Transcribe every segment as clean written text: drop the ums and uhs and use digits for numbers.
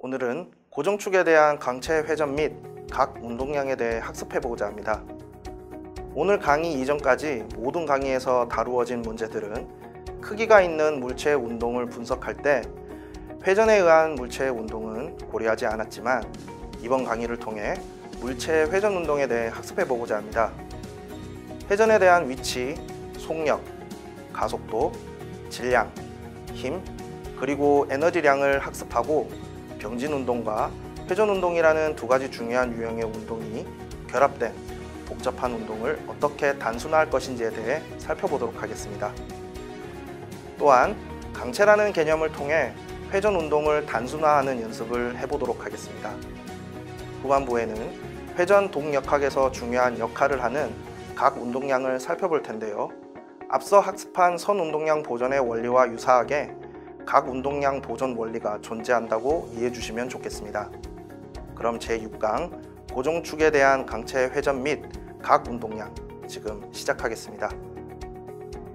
오늘은 고정축에 대한 강체 회전 및 각 운동량에 대해 학습해보고자 합니다. 오늘 강의 이전까지 모든 강의에서 다루어진 문제들은 크기가 있는 물체의 운동을 분석할 때 회전에 의한 물체의 운동은 고려하지 않았지만 이번 강의를 통해 물체의 회전 운동에 대해 학습해보고자 합니다. 회전에 대한 위치, 속력, 가속도, 질량, 힘, 그리고 에너지량을 학습하고 병진 운동과 회전 운동이라는 두 가지 중요한 유형의 운동이 결합된 복잡한 운동을 어떻게 단순화할 것인지에 대해 살펴보도록 하겠습니다. 또한 강체라는 개념을 통해 회전 운동을 단순화하는 연습을 해보도록 하겠습니다. 후반부에는 회전 동력학에서 중요한 역할을 하는 각 운동량을 살펴볼 텐데요. 앞서 학습한 선 운동량 보존의 원리와 유사하게 각 운동량 보존 원리가 존재한다고 이해해 주시면 좋겠습니다. 그럼 제6강 고정축에 대한 강체 회전 및 각 운동량 지금 시작하겠습니다.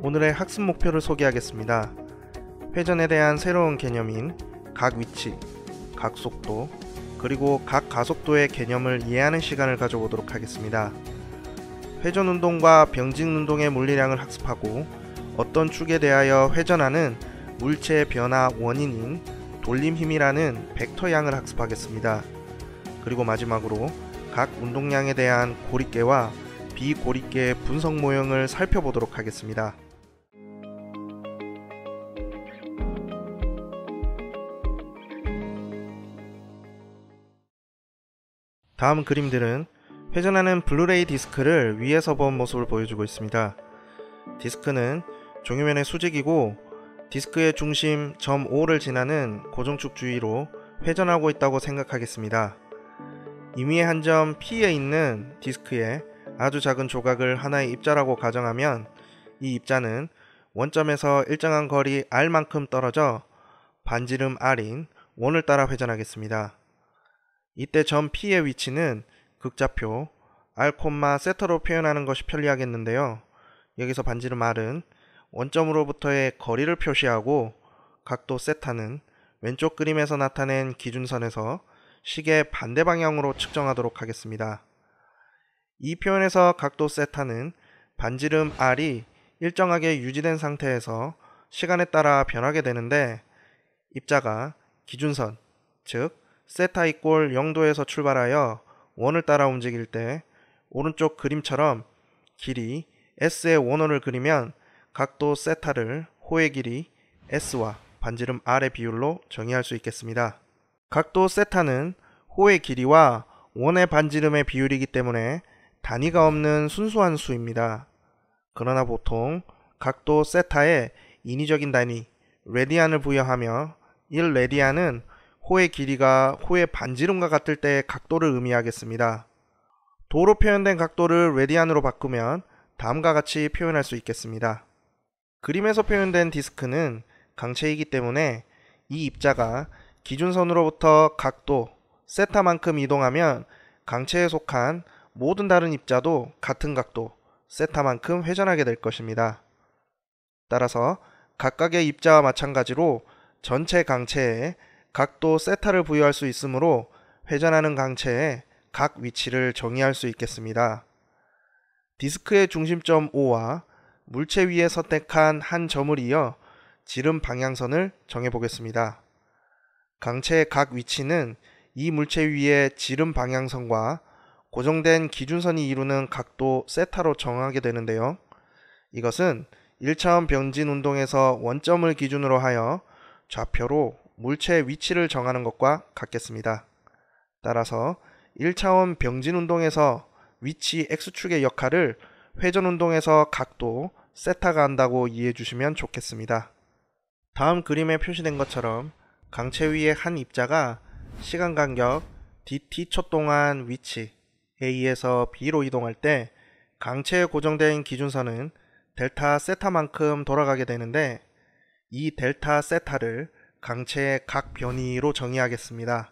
오늘의 학습 목표를 소개하겠습니다. 회전에 대한 새로운 개념인 각 위치, 각 속도, 그리고 각 가속도의 개념을 이해하는 시간을 가져보도록 하겠습니다. 회전 운동과 병진 운동의 물리량을 학습하고 어떤 축에 대하여 회전하는 물체의 변화 원인인 돌림 힘이라는 벡터 양을 학습하겠습니다. 그리고 마지막으로 각 운동량에 대한 고립계와 비고립계의 분석 모형을 살펴보도록 하겠습니다. 다음 그림들은 회전하는 블루레이 디스크를 위에서 본 모습을 보여주고 있습니다. 디스크는 종유면의 수직이고 디스크의 중심 점 O를 지나는 고정축 주위로 회전하고 있다고 생각하겠습니다. 임의의 한 점 P에 있는 디스크에 아주 작은 조각을 하나의 입자라고 가정하면 이 입자는 원점에서 일정한 거리 R만큼 떨어져 반지름 R인 원을 따라 회전하겠습니다. 이때 점 P의 위치는 극좌표 R, 세터로 표현하는 것이 편리하겠는데요. 여기서 반지름 R은 원점으로부터의 거리를 표시하고 각도 세타는 왼쪽 그림에서 나타낸 기준선에서 시계 반대 방향으로 측정하도록 하겠습니다. 이 표현에서 각도 세타는 반지름 R이 일정하게 유지된 상태에서 시간에 따라 변하게 되는데 입자가 기준선, 즉 세타 이꼴 0도에서 출발하여 원을 따라 움직일 때 오른쪽 그림처럼 길이 S의 원호를 그리면 각도 세타를 호의 길이 S와 반지름 R의 비율로 정의할 수 있겠습니다. 각도 세타는 호의 길이와 원의 반지름의 비율이기 때문에 단위가 없는 순수한 수입니다. 그러나 보통 각도 세타에 인위적인 단위 레디안을 부여하며 1레디안은 호의 길이가 호의 반지름과 같을 때의 각도를 의미하겠습니다. 도로 표현된 각도를 레디안으로 바꾸면 다음과 같이 표현할 수 있겠습니다. 그림에서 표현된 디스크는 강체이기 때문에 이 입자가 기준선으로부터 각도 세타만큼 이동하면 강체에 속한 모든 다른 입자도 같은 각도 세타만큼 회전하게 될 것입니다. 따라서 각각의 입자와 마찬가지로 전체 강체에 각도 세타를 부여할 수 있으므로 회전하는 강체의 각 위치를 정의할 수 있겠습니다. 디스크의 중심점 O와 물체 위에 선택한 한 점을 이어 지름 방향선을 정해보겠습니다. 강체의 각 위치는 이 물체 위의 지름 방향선과 고정된 기준선이 이루는 각도 세타로 정하게 되는데요. 이것은 1차원 병진 운동에서 원점을 기준으로 하여 좌표로 물체의 위치를 정하는 것과 같겠습니다. 따라서 1차원 병진 운동에서 위치 X축의 역할을 회전 운동에서 각도 세타가 한다고 이해해 주시면 좋겠습니다. 다음 그림에 표시된 것처럼 강체 위의 한 입자가 시간 간격 dt 초 동안 위치 A에서 B로 이동할 때 강체에 고정된 기준선은 델타 세타만큼 돌아가게 되는데 이 델타 세타를 강체의 각 변이로 정의하겠습니다.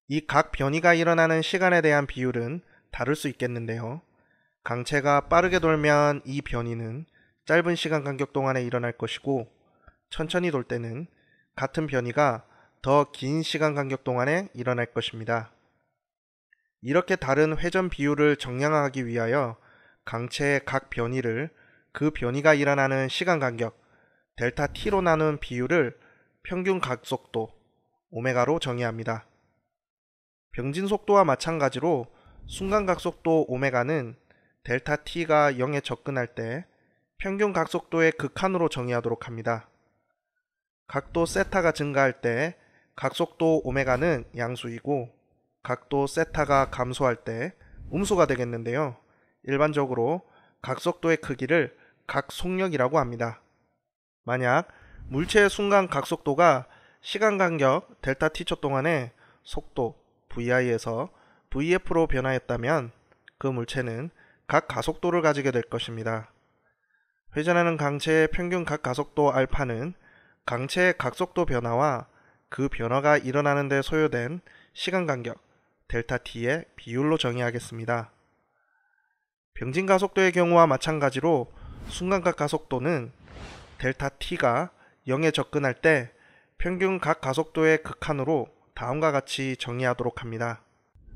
이 각 변이가 일어나는 시간에 대한 비율은 다를 수 있겠는데요. 강체가 빠르게 돌면 이 변이는 짧은 시간 간격 동안에 일어날 것이고 천천히 돌 때는 같은 변이가 더 긴 시간 간격 동안에 일어날 것입니다. 이렇게 다른 회전 비율을 정량하기 위하여 강체의 각 변이를 그 변이가 일어나는 시간 간격 델타 t로 나눈 비율을 평균 각속도 오메가로 정의합니다. 병진 속도와 마찬가지로 순간 각속도 오메가는 델타 t가 0에 접근할 때 평균 각속도의 극한으로 정의하도록 합니다. 각도 세타가 증가할 때 각속도 오메가는 양수이고 각도 세타가 감소할 때 음수가 되겠는데요. 일반적으로 각속도의 크기를 각속력이라고 합니다. 만약 물체의 순간 각속도가 시간 간격 델타 t초 동안에 속도 vi에서 vf로 변화했다면 그 물체는 각 가속도를 가지게 될 것입니다. 회전하는 강체의 평균 각 가속도 알파는 강체의 각속도 변화와 그 변화가 일어나는 데 소요된 시간 간격 델타 t의 비율로 정의하겠습니다. 병진 가속도의 경우와 마찬가지로 순간각 가속도는 델타 t가 0에 접근할 때 평균 각 가속도의 극한으로 다음과 같이 정의하도록 합니다.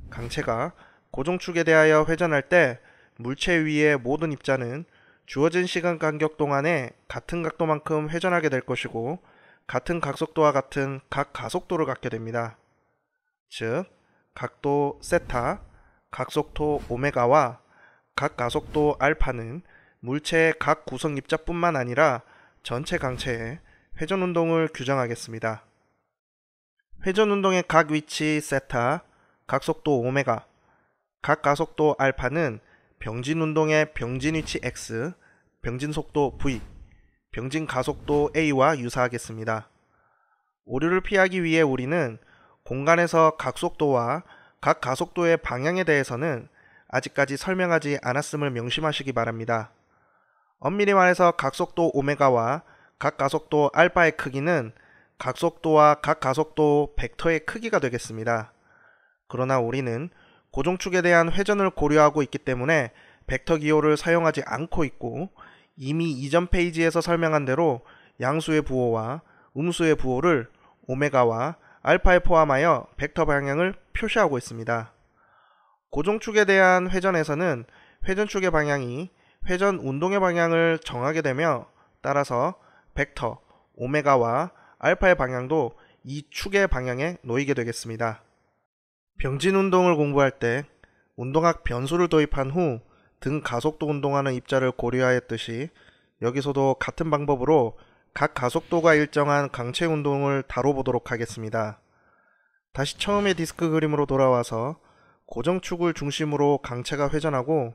강체가 고정축에 대하여 회전할 때 물체 위의 모든 입자는 주어진 시간 간격 동안에 같은 각도만큼 회전하게 될 것이고 같은 각속도와 같은 각 가속도를 갖게 됩니다. 즉, 각도 세타, 각속도 오메가와 각 가속도 알파는 물체의 각 구성 입자뿐만 아니라 전체 강체의 회전 운동을 규정하겠습니다. 회전 운동의 각 위치 세타, 각속도 오메가, 각 가속도 알파는 병진 운동의 병진 위치 x, 병진 속도 v, 병진 가속도 a와 유사하겠습니다. 오류를 피하기 위해 우리는 공간에서 각속도와 각 가속도의 방향에 대해서는 아직까지 설명하지 않았음을 명심하시기 바랍니다. 엄밀히 말해서 각속도 오메가와 각 가속도 알파의 크기는 각속도와 각 가속도 벡터의 크기가 되겠습니다. 그러나 우리는 고정축에 대한 회전을 고려하고 있기 때문에 벡터 기호를 사용하지 않고 있고 이미 이전 페이지에서 설명한 대로 양수의 부호와 음수의 부호를 오메가와 알파에 포함하여 벡터 방향을 표시하고 있습니다. 고정축에 대한 회전에서는 회전축의 방향이 회전 운동의 방향을 정하게 되며 따라서 벡터 오메가와 알파의 방향도 이 축의 방향에 놓이게 되겠습니다. 병진 운동을 공부할 때 운동학 변수를 도입한 후 등 가속도 운동하는 입자를 고려하였듯이 여기서도 같은 방법으로 각 가속도가 일정한 강체 운동을 다뤄보도록 하겠습니다. 다시 처음의 디스크 그림으로 돌아와서 고정축을 중심으로 강체가 회전하고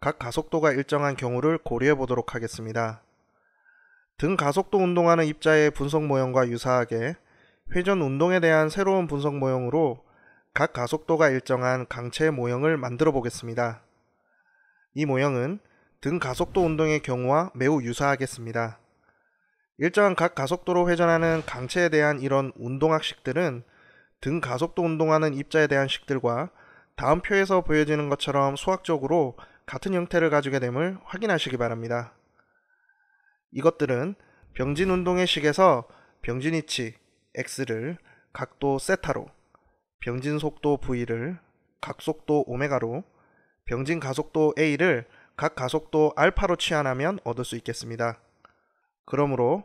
각 가속도가 일정한 경우를 고려해 보도록 하겠습니다. 등 가속도 운동하는 입자의 분석 모형과 유사하게 회전 운동에 대한 새로운 분석 모형으로 각 가속도가 일정한 강체의 모형을 만들어 보겠습니다. 이 모형은 등 가속도 운동의 경우와 매우 유사하겠습니다. 일정한 각 가속도로 회전하는 강체에 대한 이런 운동학식들은 등 가속도 운동하는 입자에 대한 식들과 다음 표에서 보여지는 것처럼 수학적으로 같은 형태를 가지게 됨을 확인하시기 바랍니다. 이것들은 병진 운동의 식에서 병진 위치 x를 각도 세타로, 병진 속도 v를 각속도 오메가로, 병진 가속도 a를 각 가속도 알파로 치환하면 얻을 수 있겠습니다. 그러므로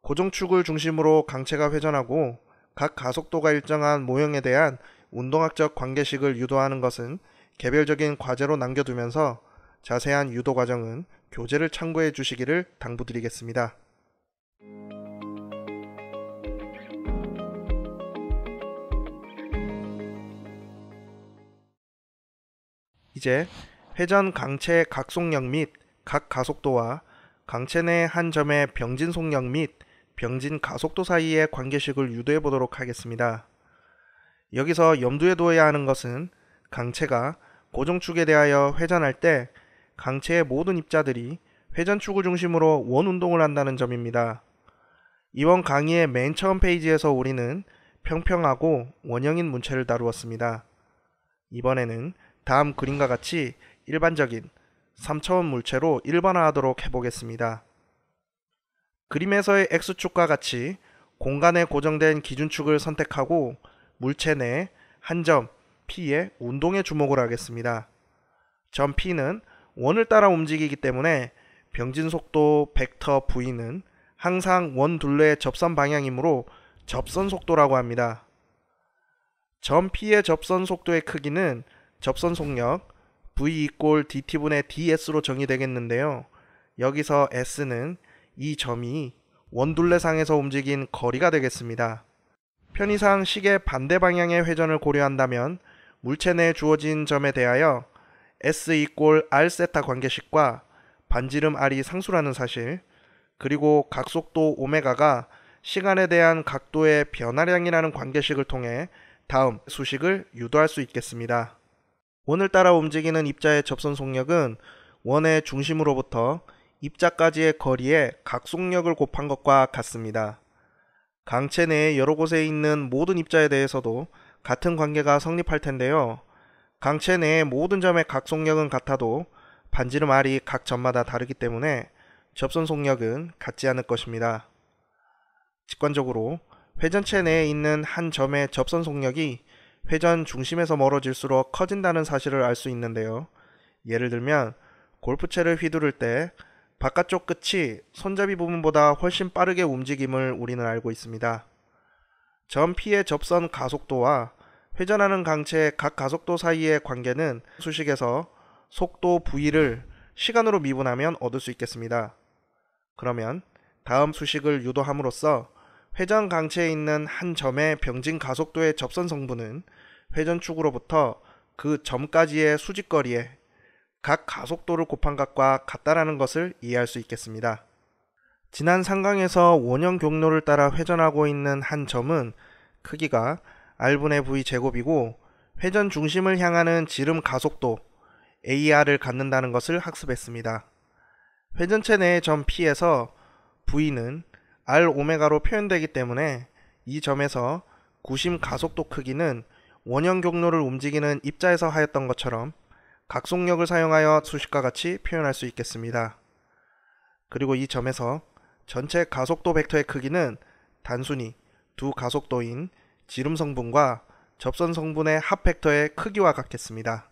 고정축을 중심으로 강체가 회전하고 각 가속도가 일정한 모형에 대한 운동학적 관계식을 유도하는 것은 개별적인 과제로 남겨두면서 자세한 유도 과정은 교재를 참고해 주시기를 당부드리겠습니다. 이제 회전 강체 각속력 및 각 가속도와 강체 내 한 점의 병진 속력 및 병진 가속도 사이의 관계식을 유도해 보도록 하겠습니다. 여기서 염두에 두어야 하는 것은 강체가 고정축에 대하여 회전할 때 강체의 모든 입자들이 회전축을 중심으로 원운동을 한다는 점입니다. 이번 강의의 맨 처음 페이지에서 우리는 평평하고 원형인 문체를 다루었습니다. 이번에는 다음 그림과 같이 일반적인 3차원 물체로 일반화하도록 해보겠습니다. 그림에서의 X축과 같이 공간에 고정된 기준축을 선택하고 물체 내 한 점 P의 운동에 주목을 하겠습니다. 점 P는 원을 따라 움직이기 때문에 병진 속도 벡터 V는 항상 원 둘레의 접선 방향이므로 접선 속도라고 합니다. 점 P의 접선 속도의 크기는 접선 속력 V = dt분의 ds로 정의되겠는데요. 여기서 s는 이 점이 원둘레상에서 움직인 거리가 되겠습니다. 편의상 시계 반대 방향의 회전을 고려한다면 물체 내에 주어진 점에 대하여 s = r세타 관계식과 반지름 r이 상수라는 사실, 그리고 각속도 오메가가 시간에 대한 각도의 변화량이라는 관계식을 통해 다음 수식을 유도할 수 있겠습니다. 원을 따라 움직이는 입자의 접선 속력은 원의 중심으로부터 입자까지의 거리에 각속력을 곱한 것과 같습니다. 강체 내에 여러 곳에 있는 모든 입자에 대해서도 같은 관계가 성립할 텐데요. 강체 내의 모든 점의 각속력은 같아도 반지름 r이 각 점마다 다르기 때문에 접선 속력은 같지 않을 것입니다. 직관적으로 회전체 내에 있는 한 점의 접선 속력이 회전 중심에서 멀어질수록 커진다는 사실을 알 수 있는데요. 예를 들면 골프채를 휘두를 때 바깥쪽 끝이 손잡이 부분보다 훨씬 빠르게 움직임을 우리는 알고 있습니다. 점 P의 접선 가속도와 회전하는 강체의 각 가속도 사이의 관계는 수식에서 속도 V를 시간으로 미분하면 얻을 수 있겠습니다. 그러면 다음 수식을 유도함으로써 회전 강체에 있는 한 점의 병진 가속도의 접선 성분은 회전축으로부터 그 점까지의 수직거리에 각 가속도를 곱한 것과 같다라는 것을 이해할 수 있겠습니다. 지난 상강에서 원형 경로를 따라 회전하고 있는 한 점은 크기가 r분의 v 제곱이고 회전 중심을 향하는 지름 가속도 ar을 갖는다는 것을 학습했습니다. 회전체 내의 점 P에서 v는 r 오메가로 표현되기 때문에 이 점에서 구심 가속도 크기는 원형 경로를 움직이는 입자에서 하였던 것처럼 각속력을 사용하여 수식과 같이 표현할 수 있겠습니다. 그리고 이 점에서 전체 가속도 벡터의 크기는 단순히 두 가속도인 지름 성분과 접선 성분의 합 벡터의 크기와 같겠습니다.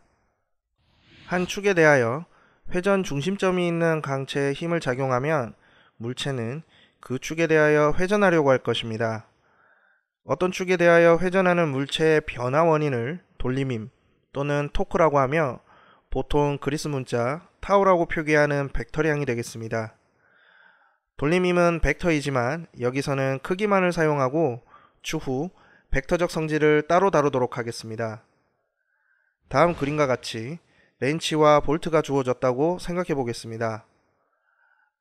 한 축에 대하여 회전 중심점이 있는 강체에 힘을 작용하면 물체는 그 축에 대하여 회전하려고 할 것입니다. 어떤 축에 대하여 회전하는 물체의 변화 원인을 돌림힘 또는 토크라고 하며 보통 그리스 문자 타우라고 표기하는 벡터량이 되겠습니다. 돌림힘은 벡터이지만 여기서는 크기만을 사용하고 추후 벡터적 성질을 따로 다루도록 하겠습니다. 다음 그림과 같이 렌치와 볼트가 주어졌다고 생각해 보겠습니다.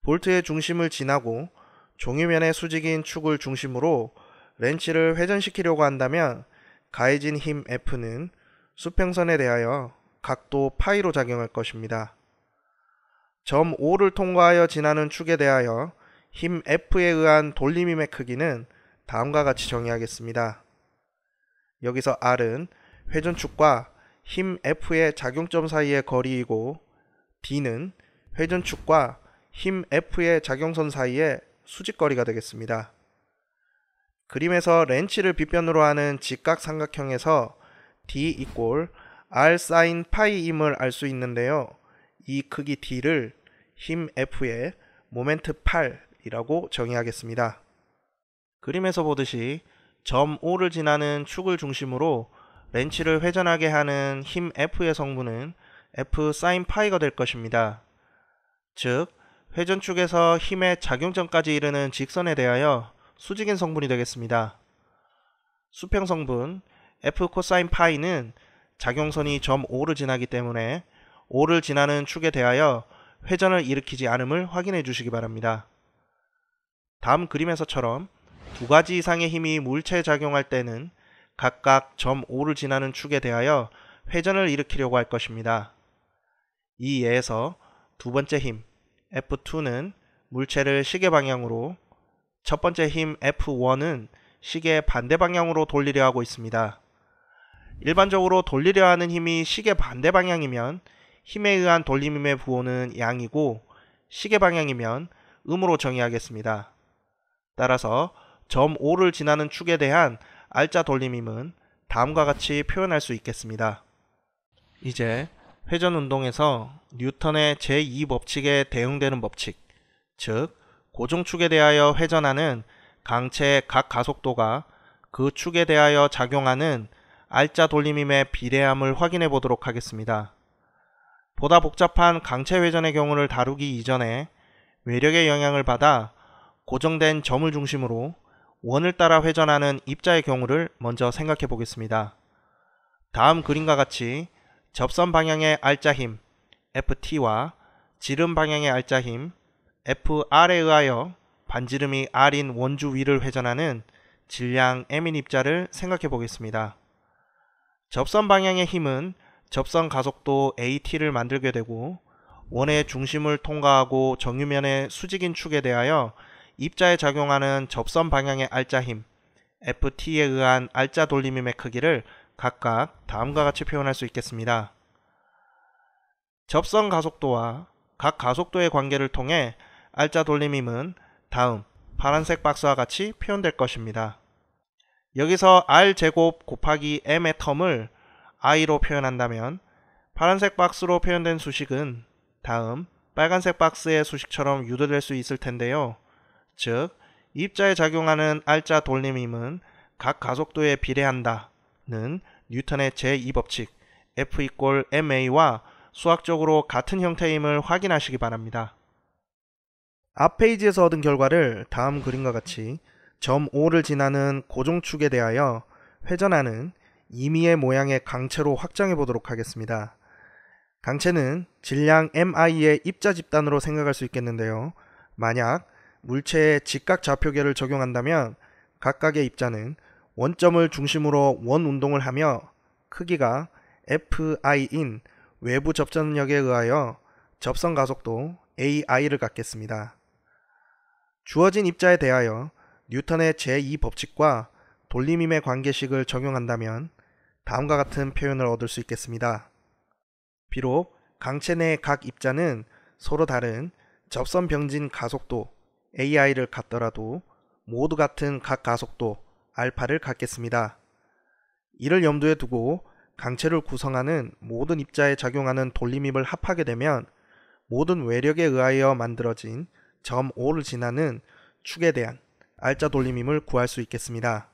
볼트의 중심을 지나고 종이면의 수직인 축을 중심으로 렌치를 회전시키려고 한다면 가해진 힘 F는 수평선에 대하여 각도 파이로 작용할 것입니다. 점 O를 통과하여 지나는 축에 대하여 힘 F에 의한 돌림힘의 크기는 다음과 같이 정의하겠습니다. 여기서 R은 회전축과 힘 F의 작용점 사이의 거리이고 D는 회전축과 힘 F의 작용선 사이의 수직거리가 되겠습니다. 그림에서 렌치를 빗변으로 하는 직각삼각형에서 D = R sin 파이임을 알 수 있는데요. 이 크기 D를 힘 F의 모멘트 8이라고 정의하겠습니다. 그림에서 보듯이 점 O를 지나는 축을 중심으로 렌치를 회전하게 하는 힘 F의 성분은 F sin 파이가 될 것입니다. 즉, 회전축에서 힘의 작용점까지 이르는 직선에 대하여 수직인 성분이 되겠습니다. 수평 성분 F 코사인 파이는 작용선이 점 O를 지나기 때문에 O를 지나는 축에 대하여 회전을 일으키지 않음을 확인해 주시기 바랍니다. 다음 그림에서처럼 두 가지 이상의 힘이 물체에 작용할 때는 각각 점 O를 지나는 축에 대하여 회전을 일으키려고 할 것입니다. 이 예에서 두 번째 힘 F2는 물체를 시계 방향으로, 첫 번째 힘 F1은 시계 반대 방향으로 돌리려 하고 있습니다. 일반적으로 돌리려 하는 힘이 시계 반대 방향이면 힘에 의한 돌림힘의 부호는 양이고 시계 방향이면 음으로 정의하겠습니다. 따라서 점 O를 지나는 축에 대한 알짜 돌림힘은 다음과 같이 표현할 수 있겠습니다. 이제 회전 운동에서 뉴턴의 제2법칙에 대응되는 법칙, 즉 고정축에 대하여 회전하는 강체의 각 가속도가 그 축에 대하여 작용하는 알짜 돌림힘의 비례함을 확인해 보도록 하겠습니다. 보다 복잡한 강체 회전의 경우를 다루기 이전에 외력의 영향을 받아 고정된 점을 중심으로 원을 따라 회전하는 입자의 경우를 먼저 생각해 보겠습니다. 다음 그림과 같이 접선 방향의 알짜 힘 FT와 지름 방향의 알짜 힘 FR에 의하여 반지름이 R인 원주 위를 회전하는 질량 M인 입자를 생각해 보겠습니다. 접선 방향의 힘은 접선 가속도 AT를 만들게 되고 원의 중심을 통과하고 정유면의 수직인 축에 대하여 입자에 작용하는 접선 방향의 알짜 힘 FT에 의한 알짜 돌림힘의 크기를 각각 다음과 같이 표현할 수 있겠습니다. 접선 가속도와 각 가속도의 관계를 통해 알짜 돌림힘은 다음 파란색 박스와 같이 표현될 것입니다. 여기서 R제곱 곱하기 M의 텀을 I로 표현한다면 파란색 박스로 표현된 수식은 다음 빨간색 박스의 수식처럼 유도될 수 있을 텐데요. 즉, 입자에 작용하는 알짜 돌림힘은 각 가속도에 비례한다는 뉴턴의 제2법칙 F=ma와 수학적으로 같은 형태임을 확인하시기 바랍니다. 앞 페이지에서 얻은 결과를 다음 그림과 같이 점 O를 지나는 고정축에 대하여 회전하는 임의의 모양의 강체로 확장해 보도록 하겠습니다. 강체는 질량 MI의 입자 집단으로 생각할 수 있겠는데요. 만약 물체에 직각 좌표계를 적용한다면 각각의 입자는 원점을 중심으로 원 운동을 하며 크기가 FI인 외부 접전력에 의하여 접선 가속도 AI를 갖겠습니다. 주어진 입자에 대하여 뉴턴의 제2법칙과 돌림힘의 관계식을 적용한다면 다음과 같은 표현을 얻을 수 있겠습니다. 비록 강체 내 각 입자는 서로 다른 접선 병진 가속도 AI를 갖더라도 모두 같은 각 가속도 알파를 갖겠습니다. 이를 염두에 두고 강체를 구성하는 모든 입자에 작용하는 돌림힘을 합하게 되면 모든 외력에 의하여 만들어진 점 O를 지나는 축에 대한 알짜 돌림힘을 구할 수 있겠습니다.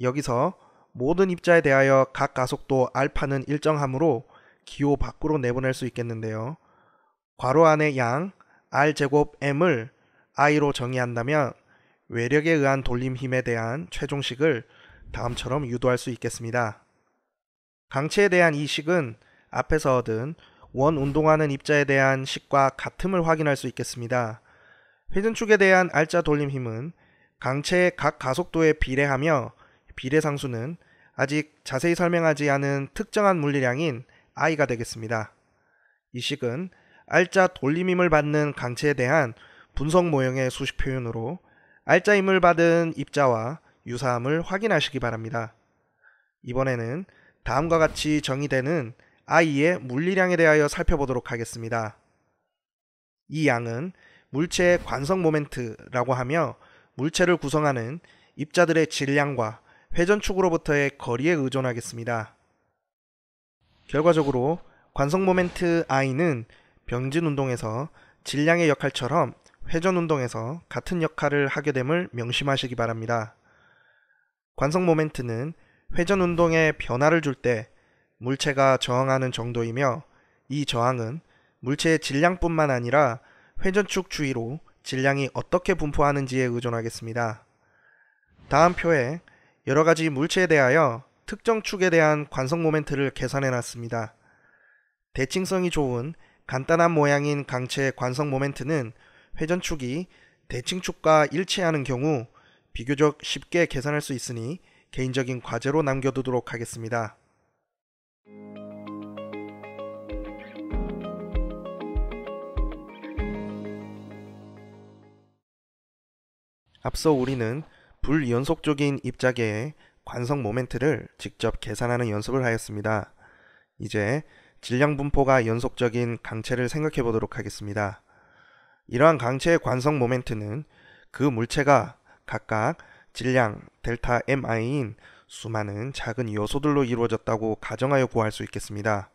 여기서 모든 입자에 대하여 각 가속도 알파는 일정하므로 기호 밖으로 내보낼 수 있겠는데요. 괄호 안의 양 R제곱 M을 I로 정의한다면 외력에 의한 돌림힘에 대한 최종식을 다음처럼 유도할 수 있겠습니다. 강체에 대한 이 식은 앞에서 얻은 원 운동하는 입자에 대한 식과 같음을 확인할 수 있겠습니다. 회전축에 대한 알짜 돌림힘은 강체의 각 가속도에 비례하며 비례상수는 아직 자세히 설명하지 않은 특정한 물리량인 I가 되겠습니다. 이 식은 알짜 돌림힘을 받는 강체에 대한 분석 모형의 수식 표현으로 알짜 힘을 받은 입자와 유사함을 확인하시기 바랍니다. 이번에는 다음과 같이 정의되는 I의 물리량에 대하여 살펴보도록 하겠습니다. 이 양은 물체의 관성 모멘트라고 하며 물체를 구성하는 입자들의 질량과 회전축으로부터의 거리에 의존하겠습니다. 결과적으로 관성 모멘트 I는 병진 운동에서 질량의 역할처럼 회전 운동에서 같은 역할을 하게 됨을 명심하시기 바랍니다. 관성 모멘트는 회전 운동에 변화를 줄 때 물체가 저항하는 정도이며 이 저항은 물체의 질량뿐만 아니라 회전축 주위로 질량이 어떻게 분포하는지에 의존하겠습니다. 다음 표에 여러가지 물체에 대하여 특정 축에 대한 관성 모멘트를 계산해 놨습니다. 대칭성이 좋은 간단한 모양인 강체의 관성 모멘트는 회전축이 대칭축과 일치하는 경우 비교적 쉽게 계산할 수 있으니 개인적인 과제로 남겨두도록 하겠습니다. 앞서 우리는 불연속적인 입자계의 관성 모멘트를 직접 계산하는 연습을 하였습니다. 이제 질량 분포가 연속적인 강체를 생각해 보도록 하겠습니다. 이러한 강체의 관성 모멘트는 그 물체가 각각 질량 델타 mi인 수많은 작은 요소들로 이루어졌다고 가정하여 구할 수 있겠습니다.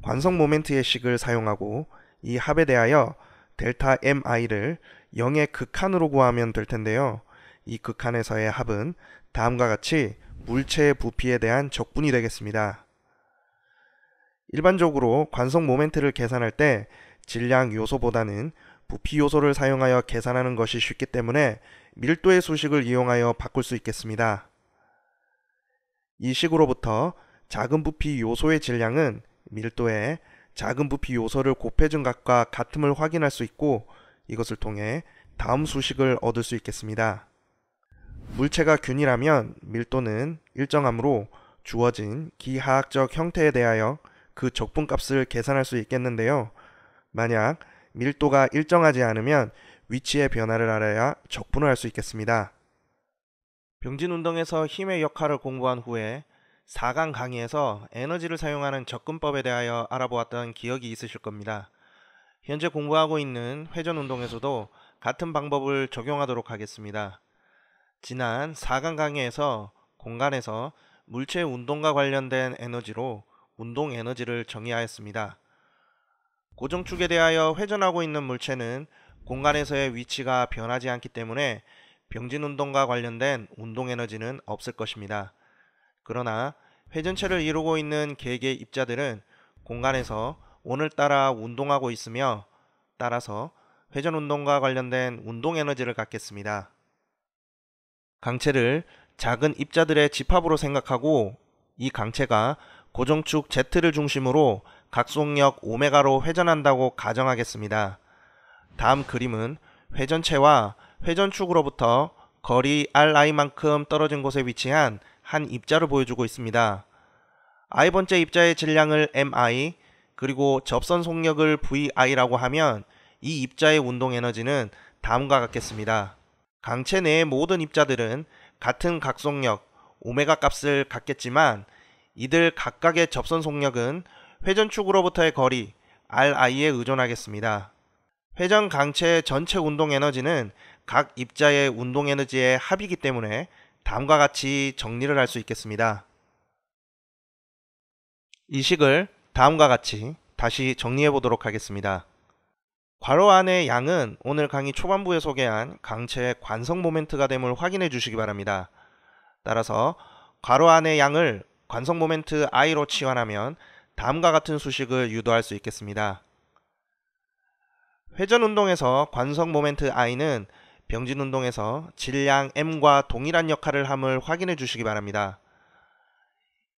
관성 모멘트의 식을 사용하고 이 합에 대하여 델타 mi를 0의 극한으로 구하면 될 텐데요. 이 극한에서의 합은 다음과 같이 물체의 부피에 대한 적분이 되겠습니다. 일반적으로 관성 모멘트를 계산할 때 질량 요소보다는 부피 요소를 사용하여 계산하는 것이 쉽기 때문에 밀도의 수식을 이용하여 바꿀 수 있겠습니다. 이 식으로부터 작은 부피 요소의 질량은 밀도에 작은 부피 요소를 곱해준 값과 같음을 확인할 수 있고, 이것을 통해 다음 수식을 얻을 수 있겠습니다. 물체가 균일하면 밀도는 일정하므로 주어진 기하학적 형태에 대하여 그 적분값을 계산할 수 있겠는데요. 만약 밀도가 일정하지 않으면 위치의 변화를 알아야 적분을 할 수 있겠습니다. 병진운동에서 힘의 역할을 공부한 후에 4강 강의에서 에너지를 사용하는 접근법에 대하여 알아보았던 기억이 있으실 겁니다. 현재 공부하고 있는 회전운동에서도 같은 방법을 적용하도록 하겠습니다. 지난 4강 강의에서 공간에서 물체의 운동과 관련된 에너지로 운동 에너지를 정의하였습니다. 고정축에 대하여 회전하고 있는 물체는 공간에서의 위치가 변하지 않기 때문에 병진운동과 관련된 운동 에너지는 없을 것입니다. 그러나 회전체를 이루고 있는 개개의 입자들은 공간에서 오늘따라 운동하고 있으며, 따라서 회전운동과 관련된 운동 에너지를 갖겠습니다. 강체를 작은 입자들의 집합으로 생각하고 이 강체가 고정축 Z를 중심으로 각속력 오메가로 회전한다고 가정하겠습니다. 다음 그림은 회전체와 회전축으로부터 거리 ri만큼 떨어진 곳에 위치한 한 입자를 보여주고 있습니다. i번째 입자의 질량을 mi, 그리고 접선 속력을 vi라고 하면 이 입자의 운동 에너지는 다음과 같겠습니다. 강체 내의 모든 입자들은 같은 각속력 오메가 값을 갖겠지만 이들 각각의 접선 속력은 회전축으로부터의 거리 ri에 의존하겠습니다. 회전 강체의 전체 운동 에너지는 각 입자의 운동 에너지의 합이기 때문에 다음과 같이 정리를 할 수 있겠습니다. 이 식을 다음과 같이 다시 정리해 보도록 하겠습니다. 괄호 안의 양은 오늘 강의 초반부에 소개한 강체의 관성 모멘트가 됨을 확인해 주시기 바랍니다. 따라서 괄호 안의 양을 관성 모멘트 i로 치환하면 다음과 같은 수식을 유도할 수 있겠습니다. 회전운동에서 관성 모멘트 i는 병진운동에서 질량 m과 동일한 역할을 함을 확인해 주시기 바랍니다.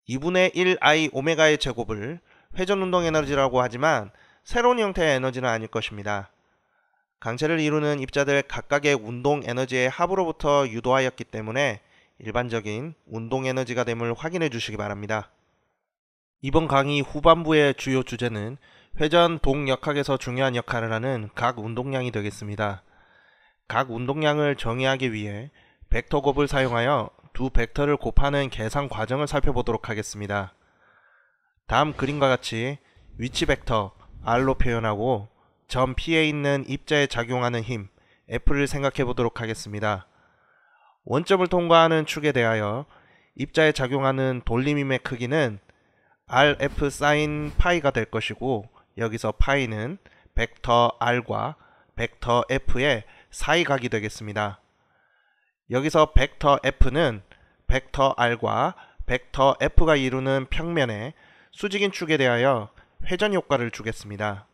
2분의 1 i 오메가의 제곱을 회전운동 에너지라고 하지만 새로운 형태의 에너지는 아닐 것입니다. 강체를 이루는 입자들 각각의 운동 에너지의 합으로부터 유도하였기 때문에 일반적인 운동 에너지가 됨을 확인해 주시기 바랍니다. 이번 강의 후반부의 주요 주제는 회전 동역학에서 중요한 역할을 하는 각 운동량이 되겠습니다. 각 운동량을 정의하기 위해 벡터 곱을 사용하여 두 벡터를 곱하는 계산 과정을 살펴보도록 하겠습니다. 다음 그림과 같이 위치 벡터 R로 표현하고 점 P에 있는 입자에 작용하는 힘 F를 생각해 보도록 하겠습니다. 원점을 통과하는 축에 대하여 입자에 작용하는 돌림힘의 크기는 RF sin 파이가 될 것이고, 여기서 파이는 벡터 R과 벡터 F의 사이각이 되겠습니다. 여기서 벡터 F는 벡터 R과 벡터 F가 이루는 평면의 수직인 축에 대하여 회전 효과를 주겠습니다.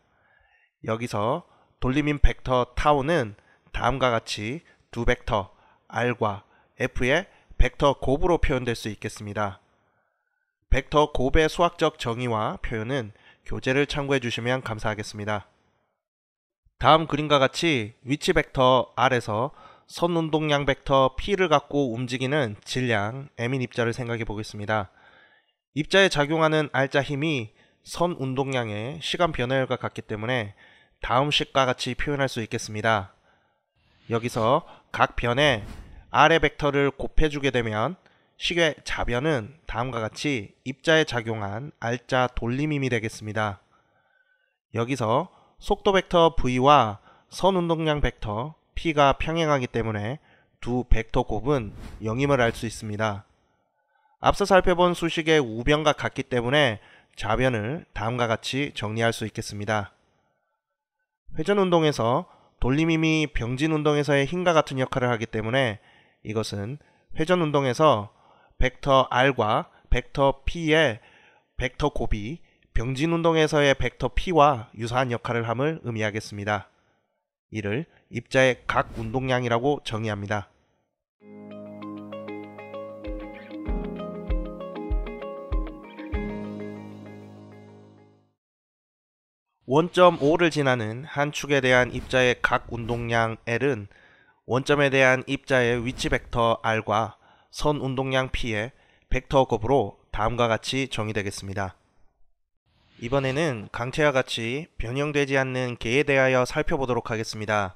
여기서 돌림인 벡터 타우는 다음과 같이 두 벡터 R과 F의 벡터 곱으로 표현될 수 있겠습니다. 벡터 곱의 수학적 정의와 표현은 교재를 참고해 주시면 감사하겠습니다. 다음 그림과 같이 위치 벡터 R에서 선 운동량 벡터 P를 갖고 움직이는 질량 M인 입자를 생각해 보겠습니다. 입자에 작용하는 R자 힘이 선 운동량의 시간 변화율과 같기 때문에 다음 식과 같이 표현할 수 있겠습니다. 여기서 각 변에 R의 벡터를 곱해주게 되면 식의 자변은 다음과 같이 입자에 작용한 R자 돌림힘이 되겠습니다. 여기서 속도 벡터 V와 선 운동량 벡터 P가 평행하기 때문에 두 벡터 곱은 0임을 알 수 있습니다. 앞서 살펴본 수식의 우변과 같기 때문에 좌변을 다음과 같이 정리할 수 있겠습니다. 회전운동에서 돌림힘이 병진운동에서의 힘과 같은 역할을 하기 때문에 이것은 회전운동에서 벡터 r과 벡터 p의 벡터 곱이 병진운동에서의 벡터 p와 유사한 역할을 함을 의미하겠습니다. 이를 입자의 각 운동량이라고 정의합니다. 원점 O를 지나는 한 축에 대한 입자의 각 운동량 L은 원점에 대한 입자의 위치 벡터 r과 선 운동량 p의 벡터 곱으로 다음과 같이 정의되겠습니다. 이번에는 강체와 같이 변형되지 않는 개에 대하여 살펴보도록 하겠습니다.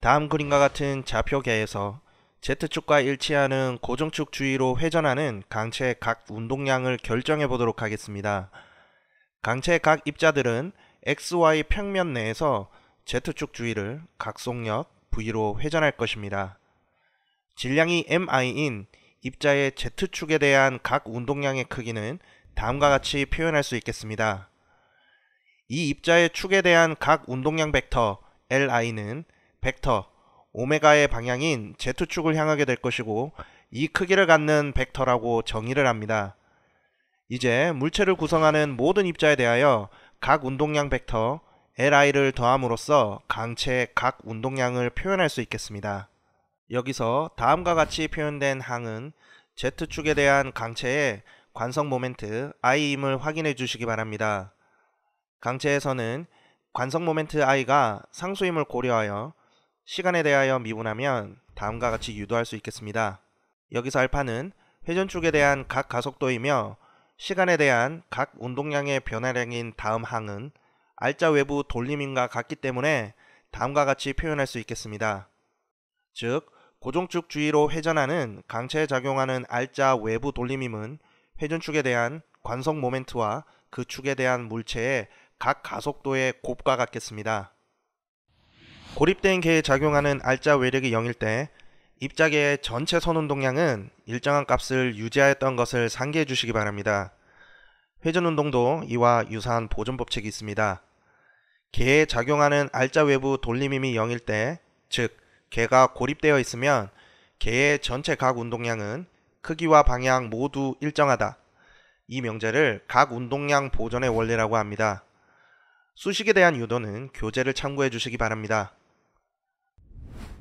다음 그림과 같은 좌표계에서 Z축과 일치하는 고정축 주위로 회전하는 강체의 각 운동량을 결정해 보도록 하겠습니다. 강체의 각 입자들은 XY 평면 내에서 Z축 주위를 각속력 V로 회전할 것입니다. 질량이 mi인 입자의 Z축에 대한 각 운동량의 크기는 다음과 같이 표현할 수 있겠습니다. 이 입자의 축에 대한 각 운동량 벡터 li는 벡터 오메가의 방향인 Z축을 향하게 될 것이고 이 크기를 갖는 벡터라고 정의를 합니다. 이제 물체를 구성하는 모든 입자에 대하여 각 운동량 벡터 li를 더함으로써 강체의 각 운동량을 표현할 수 있겠습니다. 여기서 다음과 같이 표현된 항은 Z축에 대한 강체의 관성 모멘트 I임을 확인해 주시기 바랍니다. 강체에서는 관성 모멘트 I가 상수임을 고려하여 시간에 대하여 미분하면 다음과 같이 유도할 수 있겠습니다. 여기서 알파는 회전축에 대한 각 가속도이며 시간에 대한 각 운동량의 변화량인 다음 항은 R자 외부 돌림힘과 같기 때문에 다음과 같이 표현할 수 있겠습니다. 즉, 고정축 주위로 회전하는 강체에 작용하는 R자 외부 돌림힘은 회전축에 대한 관성 모멘트와 그 축에 대한 물체의 각 가속도의 곱과 같겠습니다. 고립된 개에 작용하는 R자 외력이 0일 때 입자계의 전체 선운동량은 일정한 값을 유지하였던 것을 상기해 주시기 바랍니다. 회전운동도 이와 유사한 보존법칙이 있습니다. 개에 작용하는 R자 외부 돌림힘이 0일 때, 즉 개가 고립되어 있으면 개의 전체 각 운동량은 크기와 방향 모두 일정하다. 이 명제를 각 운동량 보존의 원리라고 합니다. 수식에 대한 유도는 교재를 참고해 주시기 바랍니다.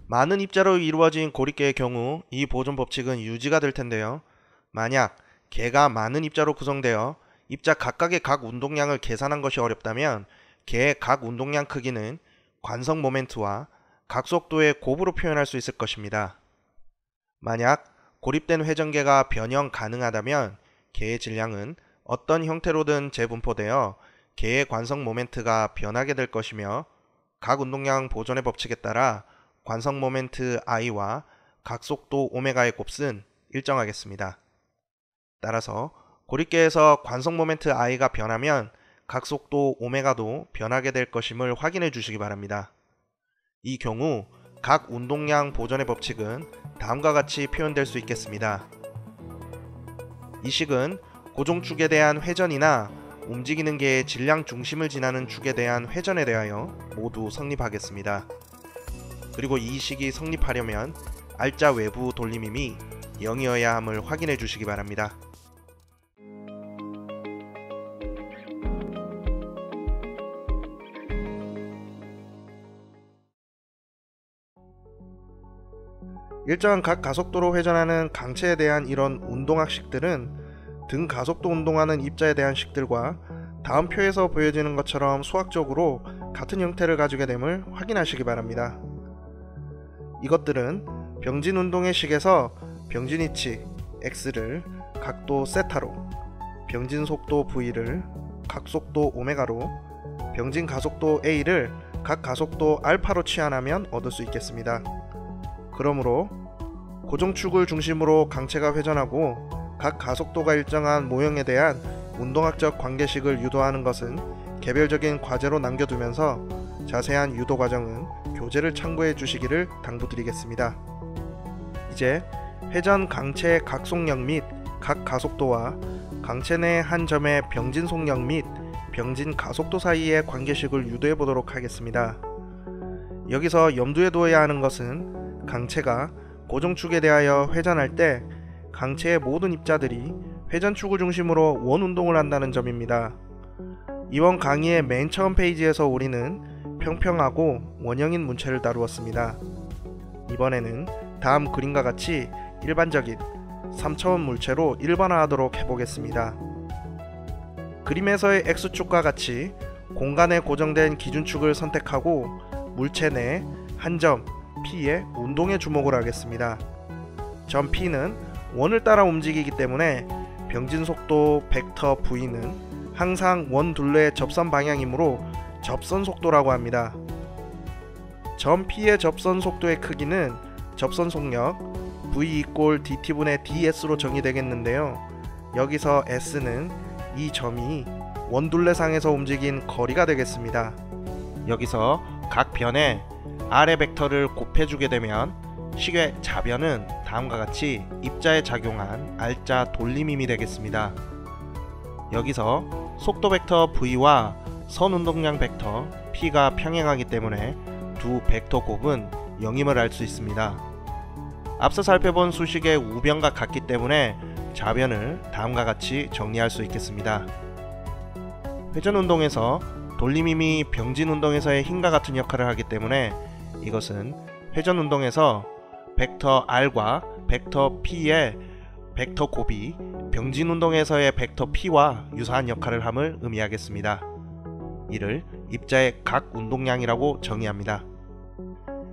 많은 입자로 이루어진 고립계의 경우 이 보존 법칙은 유지가 될 텐데요. 만약 개가 많은 입자로 구성되어 입자 각각의 각 운동량을 계산한 것이 어렵다면 개의 각 운동량 크기는 관성 모멘트와 각속도의 곱으로 표현할 수 있을 것입니다. 만약 고립된 회전계가 변형 가능하다면 개의 질량은 어떤 형태로든 재분포되어 개의 관성 모멘트가 변하게 될 것이며 각 운동량 보존의 법칙에 따라 관성 모멘트 I와 각속도 오메가의 곱은 일정하겠습니다. 따라서 고립계에서 관성 모멘트 I가 변하면 각속도 오메가도 변하게 될 것임을 확인해 주시기 바랍니다. 이 경우 각 운동량 보존의 법칙은 다음과 같이 표현될 수 있겠습니다. 이 식은 고정축에 대한 회전이나 움직이는 개의 질량 중심을 지나는 축에 대한 회전에 대하여 모두 성립하겠습니다. 그리고 이 식이 성립하려면 R자 외부 돌림힘이 0이어야 함을 확인해 주시기 바랍니다. 일정한 각 가속도로 회전하는 강체에 대한 이런 운동학식들은 등 가속도 운동하는 입자에 대한 식들과 다음 표에서 보여지는 것처럼 수학적으로 같은 형태를 가지게 됨을 확인하시기 바랍니다. 이것들은 병진 운동의 식에서 병진 위치 x를 각도 세타로, 병진 속도 v를 각속도 오메가로, 병진 가속도 a를 각 가속도 알파로 치환하면 얻을 수 있겠습니다. 그러므로 고정축을 중심으로 강체가 회전하고 각 가속도가 일정한 모형에 대한 운동학적 관계식을 유도하는 것은 개별적인 과제로 남겨두면서 자세한 유도 과정은 교재를 참고해 주시기를 당부드리겠습니다. 이제 회전 강체 각속력 및 각 가속도와 강체 내 한 점의 병진 속력 및 병진 가속도 사이의 관계식을 유도해 보도록 하겠습니다. 여기서 염두에 두어야 하는 것은 강체가 고정축에 대하여 회전할 때 강체의 모든 입자들이 회전축을 중심으로 원운동을 한다는 점입니다. 이번 강의의 맨 처음 페이지에서 우리는 평평하고 원형인 문체를 다루었습니다. 이번에는 다음 그림과 같이 일반적인 3차원 물체로 일반화하도록 해보겠습니다. 그림에서의 X축과 같이 공간에 고정된 기준축을 선택하고 물체 내 한 점 P의 운동에 주목을 하겠습니다. 점 P는 원을 따라 움직이기 때문에 병진 속도 벡터 V는 항상 원 둘레의 접선 방향이므로 접선 속도라고 합니다. 점 P의 접선 속도의 크기는 접선 속력 V = dt분의 ds로 정의되겠는데요. 여기서 s는 이 점이 원둘레상에서 움직인 거리가 되겠습니다. 여기서 각 변에 아래 벡터를 곱해주게 되면 식의 좌변은 다음과 같이 입자에 작용한 R자 돌림힘이 되겠습니다. 여기서 속도 벡터 V와 선 운동량 벡터 P가 평행하기 때문에 두 벡터 곱은 0임을 알 수 있습니다. 앞서 살펴본 수식의 우변과 같기 때문에 좌변을 다음과 같이 정리할 수 있겠습니다. 회전운동에서 돌림힘이 병진운동에서의 힘과 같은 역할을 하기 때문에 이것은 회전운동에서 벡터 R과 벡터 P의 벡터 곱이 병진운동에서의 벡터 P와 유사한 역할을 함을 의미하겠습니다. 이를 입자의 각 운동량이라고 정의합니다.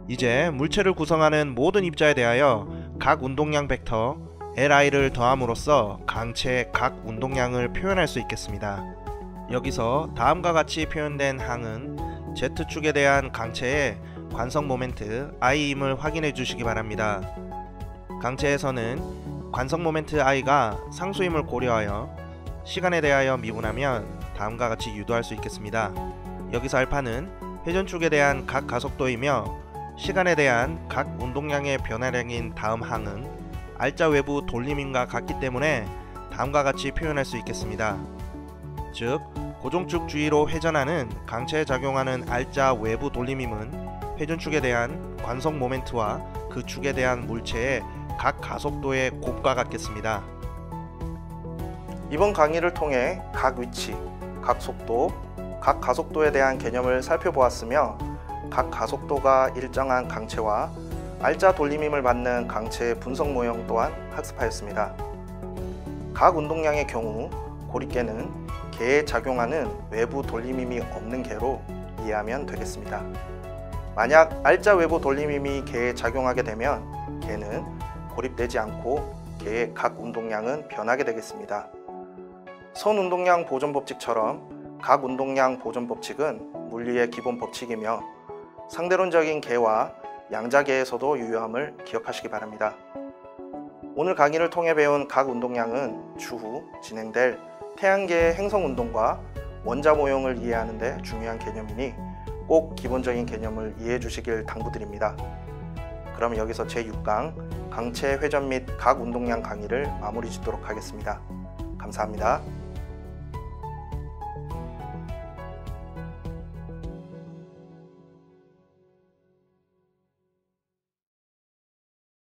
이제 물체를 구성하는 모든 입자에 대하여 각 운동량 벡터 Li를 더함으로써 강체의 각 운동량을 표현할 수 있겠습니다. 여기서 다음과 같이 표현된 항은 Z축에 대한 강체의 관성 모멘트 I임을 확인해 주시기 바랍니다. 강체에서는 관성 모멘트 I가 상수임을 고려하여 시간에 대하여 미분하면 다음과 같이 유도할 수 있겠습니다. 여기서 알파는 회전축에 대한 각 가속도이며 시간에 대한 각 운동량의 변화량인 다음 항은 R자 외부 돌림힘과 같기 때문에 다음과 같이 표현할 수 있겠습니다. 즉, 고정축 주위로 회전하는 강체에 작용하는 R자 외부 돌림힘은 회전축에 대한 관성 모멘트와 그 축에 대한 물체의 각 가속도의 곱과 같겠습니다. 이번 강의를 통해 각 위치, 각 속도, 각 가속도에 대한 개념을 살펴보았으며 각 가속도가 일정한 강체와 R자 돌림힘을 받는 강체의 분석 모형 또한 학습하였습니다. 각 운동량의 경우 고립계는 계에 작용하는 외부 돌림힘이 없는 계로 이해하면 되겠습니다. 만약 R자 외부 돌림힘이 계에 작용하게 되면 계는 고립되지 않고 계의 각 운동량은 변하게 되겠습니다. 선 운동량 보존 법칙처럼 각 운동량 보존 법칙은 물리의 기본 법칙이며 상대론적인 계와 양자계에서도 유효함을 기억하시기 바랍니다. 오늘 강의를 통해 배운 각 운동량은 추후 진행될 태양계의 행성운동과 원자 모형을 이해하는 데 중요한 개념이니 꼭 기본적인 개념을 이해해 주시길 당부드립니다. 그럼 여기서 제6강 강체 회전 및 각 운동량 강의를 마무리 짓도록 하겠습니다. 감사합니다.